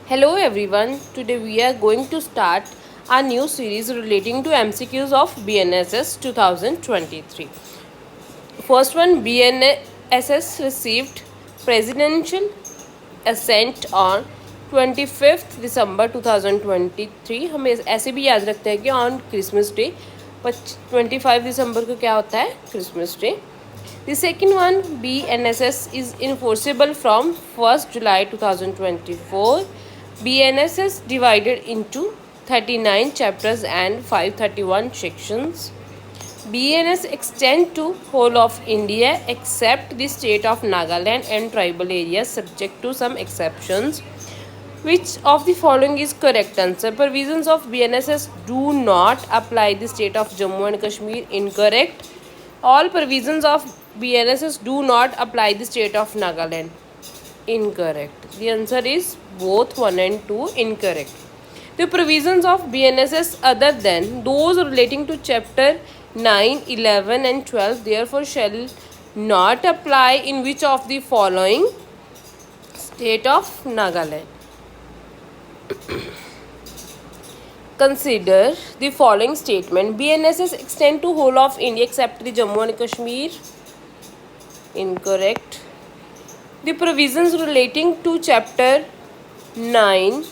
Hello everyone, today we are going to start a new series relating to MCQs of BNSS 2023. First one, BNSS received presidential assent on 25th December 2023. हमें ऐसे भी याद रखते हैं कि on Christmas day 25 दिसंबर को क्या होता है, Christmas day. The second one, BNSS is enforceable from 1st July 2024. BNSS divided into 39 chapters and 531 sections. BNS extend to whole of India except the state of Nagaland and tribal areas subject to some exceptions. Which of the following is correct answer? Provisions of BNSS do not apply the state of Jammu and Kashmir. Incorrect. All provisions of BNSS do not apply the state of Nagaland. Incorrect. The answer is both 1 and 2 incorrect. The provisions of BNSS other than those relating to chapter 9, 11 and 12 therefore shall not apply in which of the following? State of Nagaland. Consider the following statement. BNSS extend to whole of India except the Jammu and Kashmir. Incorrect. The provisions relating to chapter 9,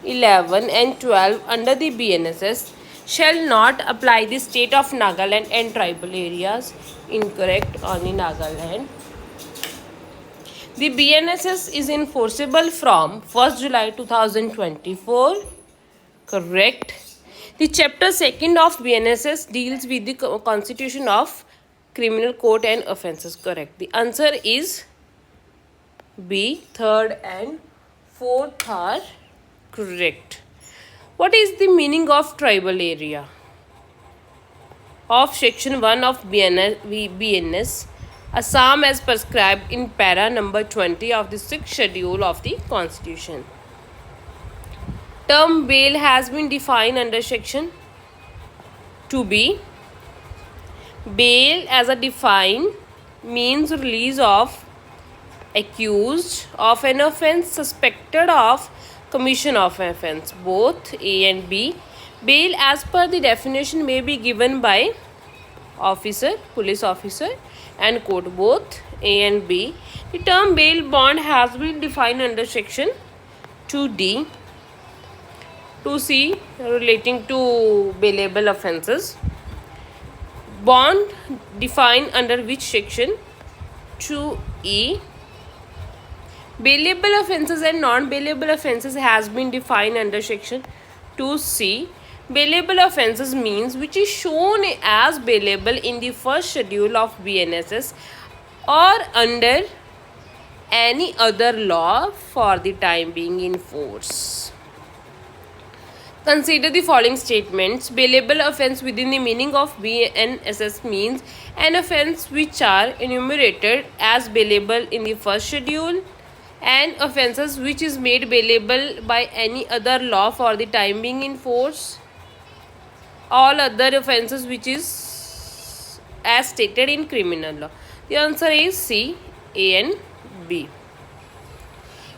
11 and 12 under the BNSS shall not apply the state of Nagaland and tribal areas. Incorrect. Only Nagaland. The BNSS is enforceable from 1st July 2024. Correct. The chapter 2nd of BNSS deals with the constitution of criminal code and offences. Correct. The answer is B. 3rd and 4th are correct. What is the meaning of tribal area? Of section 1 of BNS, Assam as prescribed in para number 20 of the 6th schedule of the constitution. Term bail has been defined under section 2B. Bail as a defined means release of accused of an offence suspected of commission of offence. Both A and B. Bail as per the definition may be given by officer, police officer and court. Both A and B. The term bail bond has been defined under section 2D. 2C relating to bailable offences. Bond defined under which section? 2E. Bailable offences and non-bailable offences has been defined under section 2C. Bailable offences means which is shown as bailable in the first schedule of BNSS or under any other law for the time being in force. Consider the following statements. Bailable offence within the meaning of BNSS means an offence which are enumerated as bailable in the first schedule and offences which is made bailable by any other law for the time being in force. All other offences which is as stated in criminal law. The answer is C, A and B.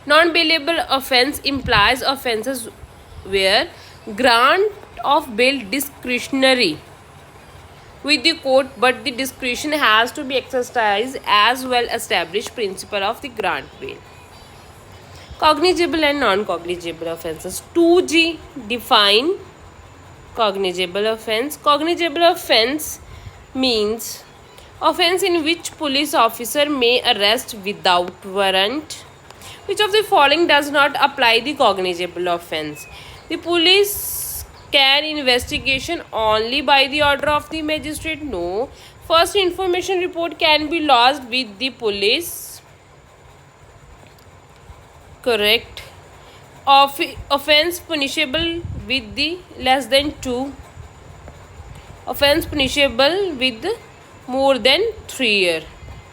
Non-bailable offence implies offences where grant of bail discretionary with the court, but the discretion has to be exercised as well established principle of the grant bail. Cognizable and non-cognizable offences. 2G define cognizable offence. Cognizable offence means offence in which police officer may arrest without warrant. Which of the following does not apply the cognizable offence? The police can investigation only by the order of the magistrate? No. First information report can be lodged with the police. Correct. Offence punishable with the less than 2. Offence punishable with more than 3 years.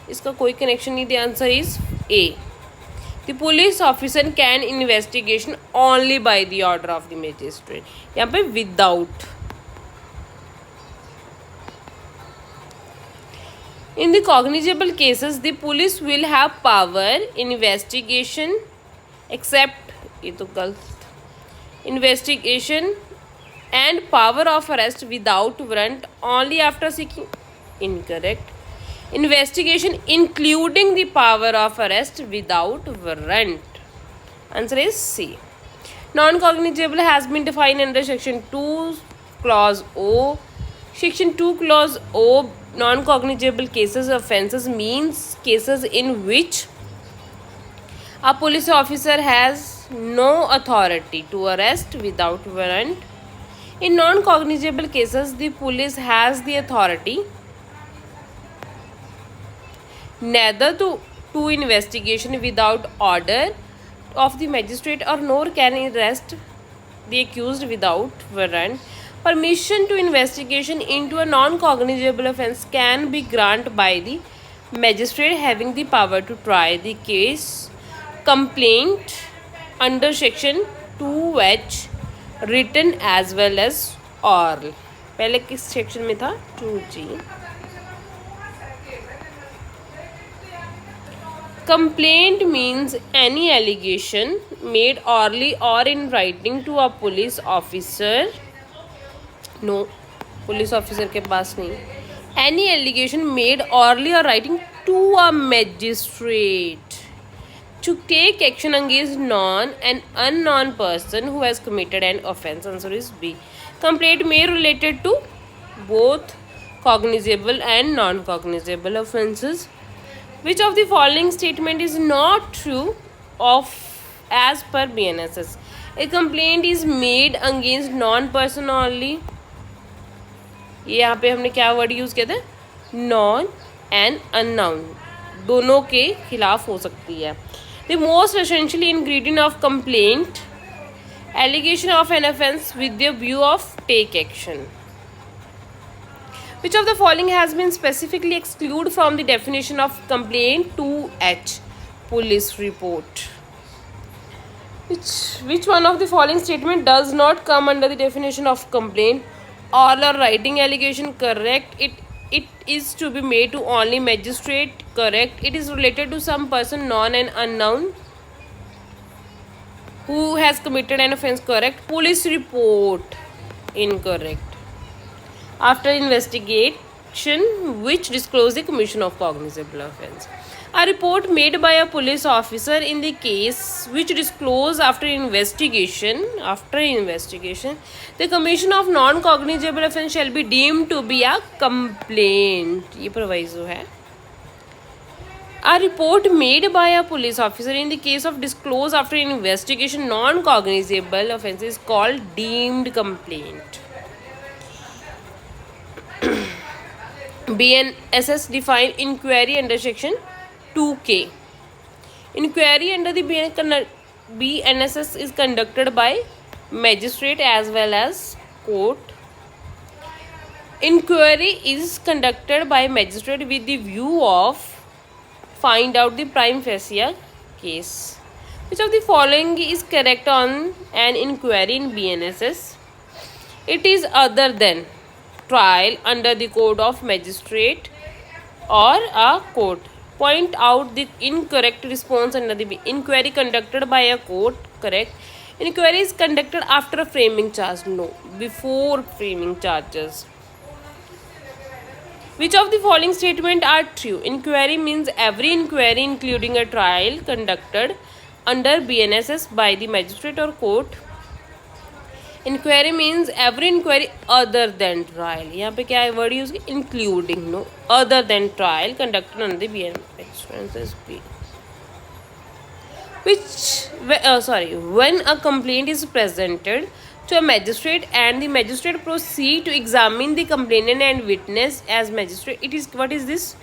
इसका कोई connection नहीं. The answer is A. The police officer can investigation only by the order of the magistrate. यहाँ पे without. In the cognizable cases, the police will have power investigation except ये तो गलत Investigation and power of arrest without warrant only after seeking. Incorrect. Investigation including the power of arrest without warrant. Answer is C. Non-cognizable has been defined under section 2 clause O. Section 2 clause O, non-cognizable cases offences means cases in which a police officer has no authority to arrest without warrant. In non-cognizable cases, the police has the authority neither to investigation without order of the magistrate or nor can arrest the accused without warrant. Permission to investigation into a non-cognizable offence can be granted by the magistrate having the power to try the case complaint under section 2H written as well as oral. पहले किस section में था 2G. Complaint means any allegation made orally or in writing to a police officer. No, police officer के पास नहीं. Any allegation made orally or writing to a magistrate to take action against non and unknown person who has committed an offence. Answer is B. Complaint may related to both cognizable and non-cognizable offences. Which of the following statement is not true of as per BNSS? A complaint is made against non-person only. ये यहाँ पे हमने क्या word use किया था? Non and unknown दोनों के खिलाफ हो सकती है. The most essential ingredient of complaint, allegation of an offence with the view of take action. Which of the following has been specifically excluded from the definition of complaint 2H? Police report. Which one of the following statement does not come under the definition of complaint? Oral or writing allegation, correct. It is to be made to only magistrate, correct. It is related to some person known and unknown who has committed an offence, correct. Police report, incorrect. After investigation which disclose the commission of cognizable offence. A report made by a police officer in the case which disclose after investigation, the commission of non-cognizable offence shall be deemed to be a complaint. ये proviso है. A report made by a police officer in the case of disclose after investigation non-cognizable offence is called deemed complaint. BNSS define inquiry under section 2K. Inquiry under the BNSS is conducted by magistrate as well as court. Inquiry is conducted by magistrate with the view of find out the prima facie case. Which of the following is correct on an inquiry in BNSS? It is other than trial under the code of magistrate or a court. Point out the incorrect response under the inquiry conducted by a court, correct. Inquiry is conducted after a framing charge, no, before framing charges. Which of the following statement are true? Inquiry means every inquiry including a trial conducted under BNSS by the magistrate or court. Inquiry means every inquiry other than trial. यहाँ पे क्या है word use किया? Including, no, other than trial conducted under the BNSS. When a complaint is presented to a magistrate and the magistrate proceed to examine the complainant and witness as magistrate, it is, what is this?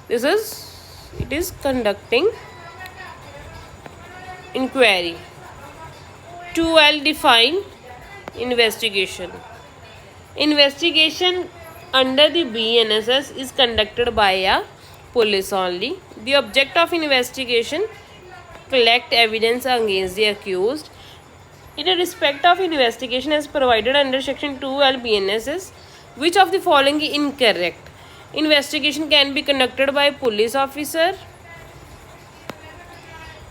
It is conducting inquiry. 2L define investigation. Investigation under the BNSS is conducted by a police only. The object of investigation, collect evidence against the accused. In respect of investigation as provided under section 2L BNSS, which of the following is incorrect? Investigation can be conducted by police officer.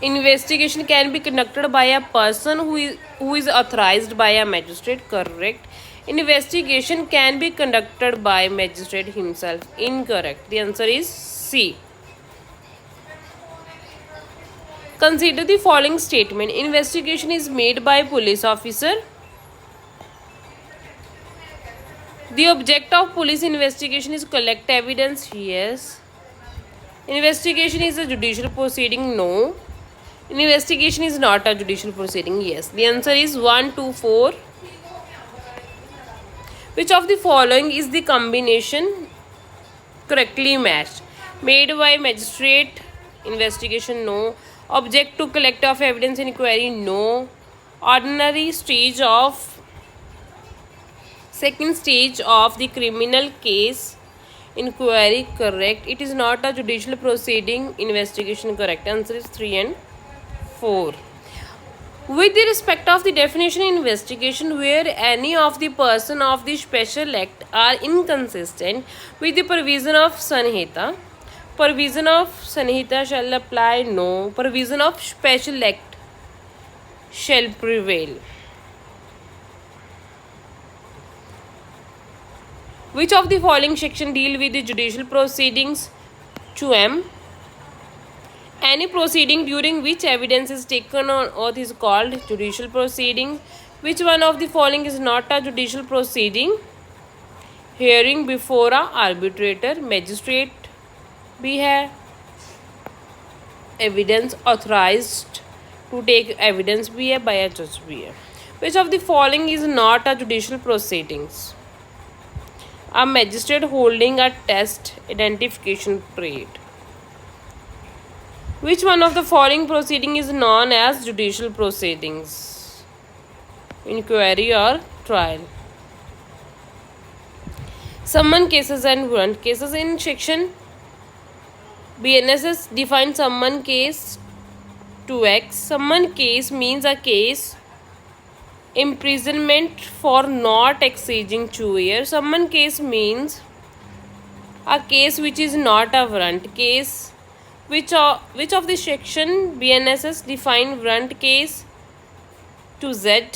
Investigation can be conducted by a person who is authorized by a magistrate. Correct. Investigation can be conducted by magistrate himself. Incorrect. The answer is C. Consider the following statement. Investigation is made by police officer. The object of police investigation is collect evidence. Yes. Investigation is a judicial proceeding. No. Investigation is not a judicial proceeding. Yes. The answer is 1, 2, 4. Which of the following is the combination correctly matched? Made by magistrate investigation. No. Object to collect of evidence inquiry. No. Ordinary stage of second stage of the criminal case inquiry. Correct. It is not a judicial proceeding. Investigation. Correct. Answer is 3 and 4. With the respect of the definition investigation, where any of the person of the special act are inconsistent with the provision of Sanhita, provision of Sanhita shall apply. No. Provision of special act shall prevail. Which of the following section deal with the judicial proceedings? 2M. Any proceeding during which evidence is taken on oath is called judicial proceeding. Which one of the following is not a judicial proceeding? Hearing before a arbitrator, magistrate भी है. Evidence authorized to take evidence भी है, by a judge भी है. Which of the following is not a judicial proceedings? A magistrate holding a test identification parade. Which one of the following proceeding is known as judicial proceedings? Inquiry or trial. Summon cases and warrant cases. In section BNSS define summon case 2x. Summon case means a case imprisonment for not exceeding 2 years. Summon case means a case which is not a warrant case. Which of the section BNSS define warrant case? To Z.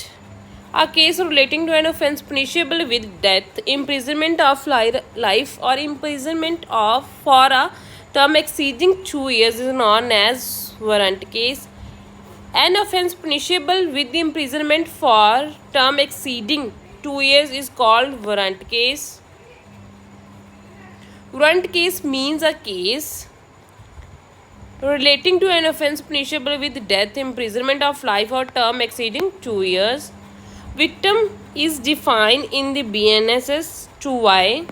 A case relating to an offence punishable with death, imprisonment of life or imprisonment of for a term exceeding 2 years is known as warrant case. An offence punishable with the imprisonment for term exceeding 2 years is called warrant case. Warrant case means a case relating to an offence punishable with death, imprisonment of life or term exceeding 2 years. Victim is defined in the BNSS 2Y.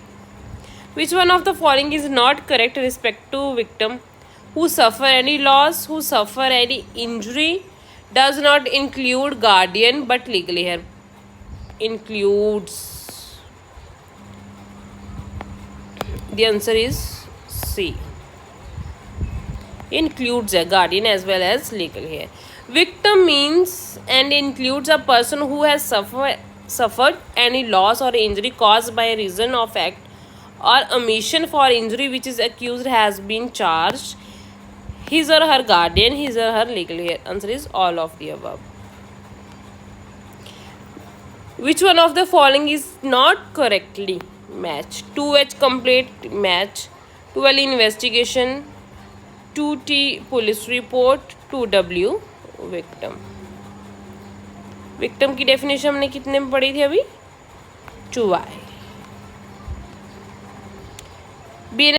Which one of the following is not correct respect to victim? Who suffer any loss, who suffer any injury, does not include guardian but legally here includes. The answer is C. Includes a guardian as well as legal here. Victim means and includes a person who has suffered any loss or injury caused by a reason of act or omission for injury which is accused has been charged. His or her guardian, his or her legal here. Answer is all of the above. Which one of the following is not correctly matched? 2H complete match, 12 investigation, 2T police report, 2W victim. Victim की definition हमने कितने में पढ़ी थी अभी? 2Y.